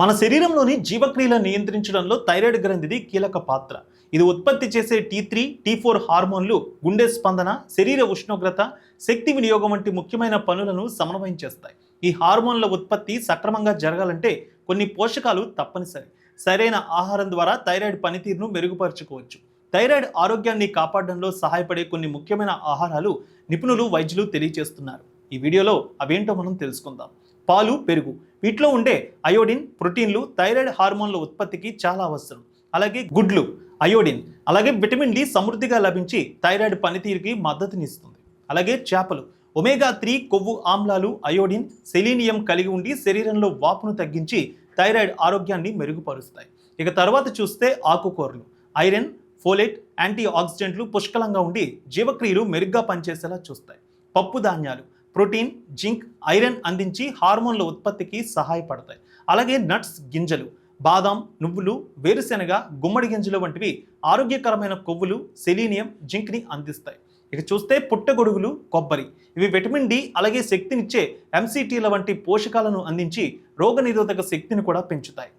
మన శరీరంలోని జీవక్రియలను నియంత్రించడంలో థైరాయిడ్ గ్రంథిది కీలక పాత్ర. ఇది ఉత్పత్తి చేసే T3, T4 హార్మోన్లు గుండె స్పందన, శరీర ఉష్ణోగ్రత, శక్తి వినియోగం వంటి ముఖ్యమైన పనులను సమన్వయం చేస్తాయి. ఈ హార్మోన్ల ఉత్పత్తి సక్రమంగా జరగాలంటే కొన్ని పోషకాలు తప్పనిసరి. సరైన ఆహారం ద్వారా థైరాయిడ్ పనితీరును మెరుగుపరచుకోవచ్చు. థైరాయిడ్ ఆరోగ్యాన్ని కాపాడడంలో సహాయపడే కొన్ని ముఖ్యమైన ఆహారాలు నిపుణులు, వైద్యులు తెలియజేస్తున్నారు. ఈ వీడియోలో అవేంటో మనం తెలుసుకుందాం. పాలు, పెరుగు, వీటిలో ఉండే అయోడిన్, ప్రోటీన్లు థైరాయిడ్ హార్మోన్ల ఉత్పత్తికి చాలా అవసరం. అలాగే గుడ్లు, అయోడిన్, అలాగే విటమిన్ డి సమృద్ధిగా లభించి థైరాయిడ్ పనితీరుకి మద్దతునిస్తుంది. అలాగే చేపలు, ఒమేగా-3 కొవ్వు ఆమ్లాలు అయోడిన్, సెలీనియం కలిగి ఉండి శరీరంలో వాపును తగ్గించి థైరాయిడ్ ఆరోగ్యాన్ని మెరుగుపరుస్తాయి. ఇక తర్వాత చూస్తే ఆకుకూరలు, ఐరన్, ఫోలేట్, యాంటీ ఆక్సిడెంట్లు పుష్కలంగా ఉండి జీవక్రియలు మెరుగ్గా పనిచేసేలా చూస్తాయి. పప్పు ధాన్యాలు ప్రోటీన్, జింక్, ఐరన్ అందించి హార్మోన్ల ఉత్పత్తికి సహాయపడతాయి. అలాగే నట్స్, గింజలు, బాదాం, నువ్వులు, వేరుశెనగ, గుమ్మడి గింజలు వంటివి ఆరోగ్యకరమైన కొవ్వులు, సెలీనియం, జింక్ని అందిస్తాయి. ఇక చూస్తే పుట్టగొడుగులు, కొబ్బరి, ఇవి విటమిన్ డి అలాగే శక్తినిచ్చే MCTల వంటి పోషకాలను అందించి రోగనిరోధక శక్తిని కూడా పెంచుతాయి.